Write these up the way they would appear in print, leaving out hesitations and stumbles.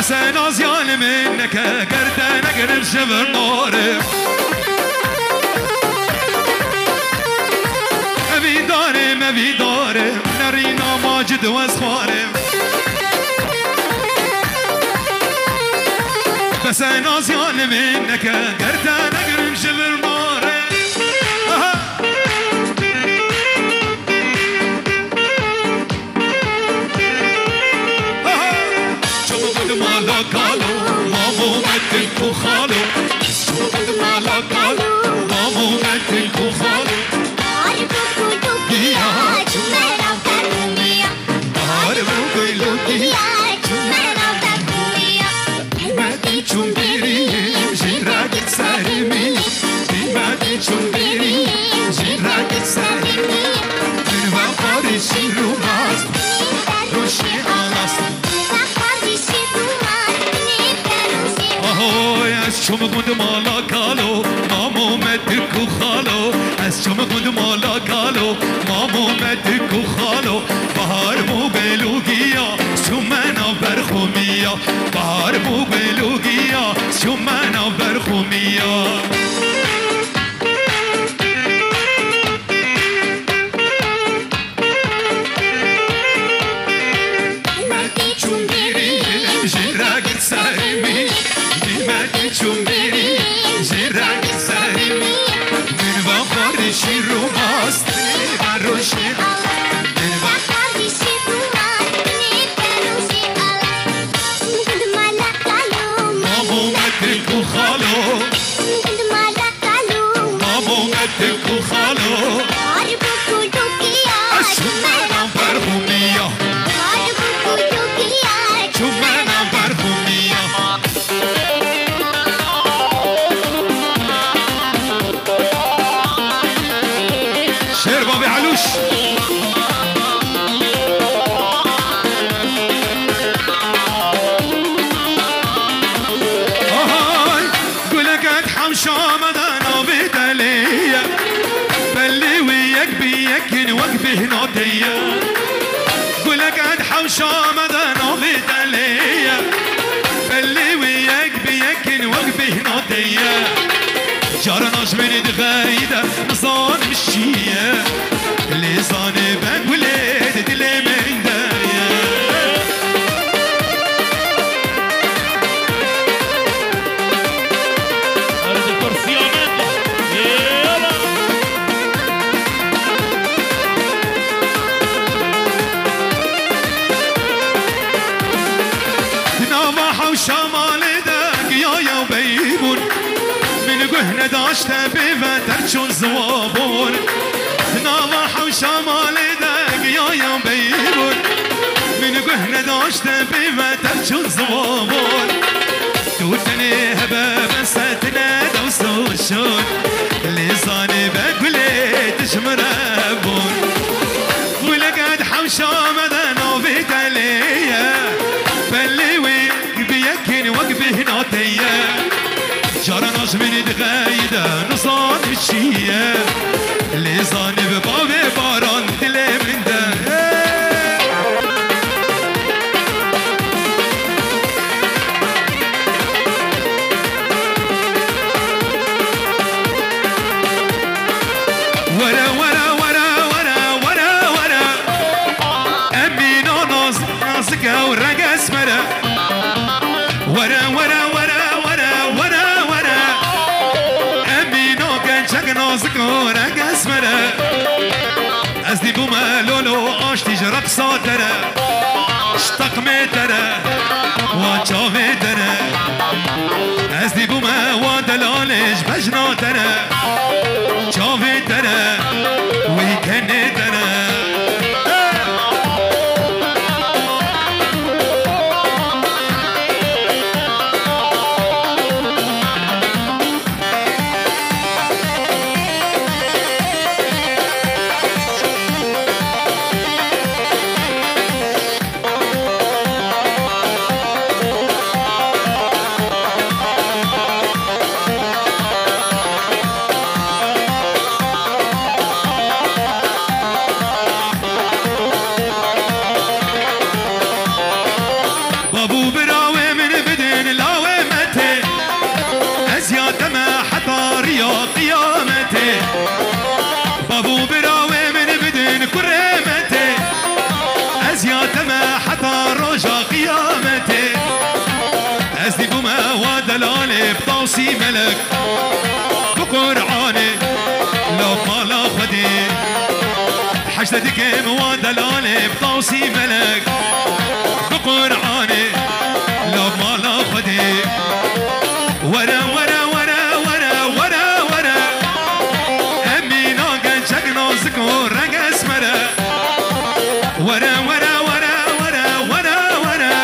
بس انا زيان منك قرد نقرب شبر ناري ابي دارم ابي دارم نرينا ماجد واسخارم بس انا زيان منك قرد نقرب شبر ناري مالا کالو مامو متن کو خالو شوقت مالا کالو مامو متن کو خالو بار بکلو کیا چمرا کرمیا بار بکلو کیا چمرا کرمیا مدی چومبری جراگت سرمی مدی چومبری جراگت سرمی من خارشی رو ماست روشی آلاست از شما گوند مالا کالو مامو مدکو خالو از شما گوند مالا کالو مامو مدکو خالو بهار مو بلوگیا شمنا برخومیا بهار مو بلوگیا شمنا برخومیا مدی چون بیری جراگت سرمی مدی چون بیری جراگ سرمی من با خارشی رو ماست من روشی من با خارشی رو ماست من روشی گند مالا کالو مامو مدکو خالو گند مالا کالو مامو مدکو خالو بار بکلو کیا چمنا برخومیا بار بکلو کیا چمنا برخومیا شير بابي علوش قولك ادحم شامدانا بدلية بلي وياك بيك وقفه نوتية قولك ادحم شامدانا بدلية بلي وياك بيك وقفه نوتية جارناش من دغايدة نصان مشية اللي صانبك ولاد دلي من داية أرض الكرسي عمد يلا نواحة وشمال داك يا بيبون من قهنا داشته بفتر شون زوابون نواح وشمال داق يا بيبون من قهنا داشته بفتر شون زوابون توتني هبا بستنا دوسو شون اللي بقولي تشمربون ولقد حوشا مدنا بتليه فاللي ويك بيكن وقبه نوتيه جارناش من دغايدة نصان الشية اللي صان ببابي باران دلي من ده ورا ورا ورا ورا ورا ورا أمينو نازك ورقص مرا ورا ورا نازكورك اسمره از دي بوما لولو آشتی جرق ساتره اشتاق میتره وانچا میتره از دي بوما وادلالش بجناتره چا میتره ویکنه تره ملك بقرآني لو مالا خدي حشدتك مواد الالي بطوسي ملك بقرآني لو مالا خدي ورا ورا ورا ورا ورا ورا امينا قنشك نازك ورق اسمره ورا ورا ورا ورا ورا ورا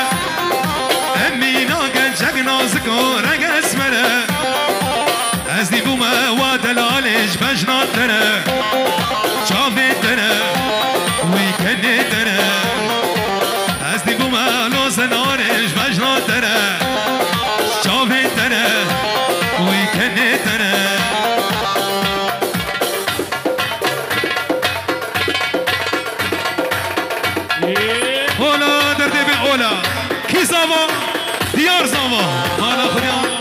امينا قنشك نازك ورق اسمره ازدي بوما ودلالج بجناتنا شافتنا ويكنتنا ازدي بوما لوزنارج بجناتنا شافتنا ويكنتنا اولا دردي بعولا كي زافا ديار زافا مالا خديان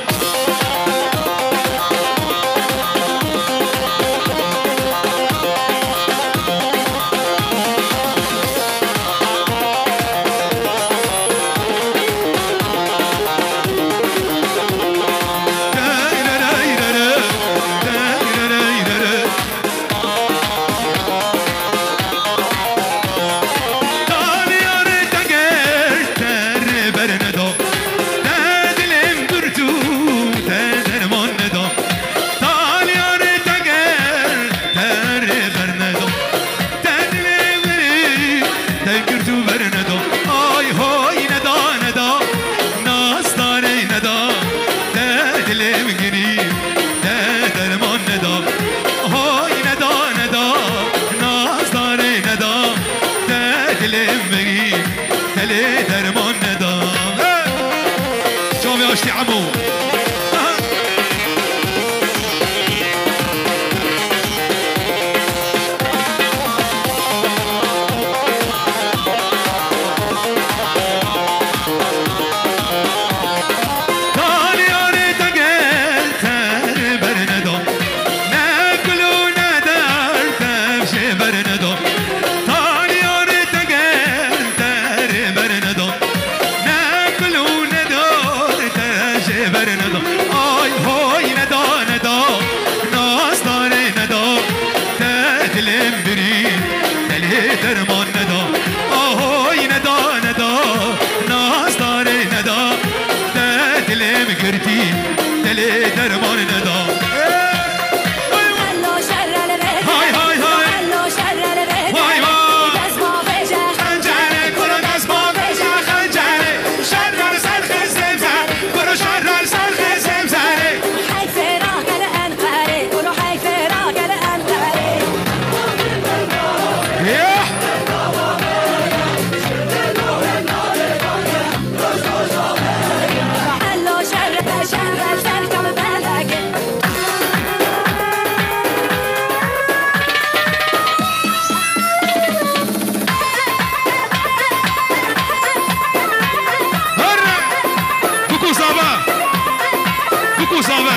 عمو درمان ندا آهای ندا ندا ناز داره ندا دلم گردی دل درمان ندا های های های وای وای دست ما بجه خنجره برو دست ما بجه خنجره شرر سرخ زمزره برو شرر سرخ زمزره حی فرا گل انقره برو حی فرا گل انقره Vamos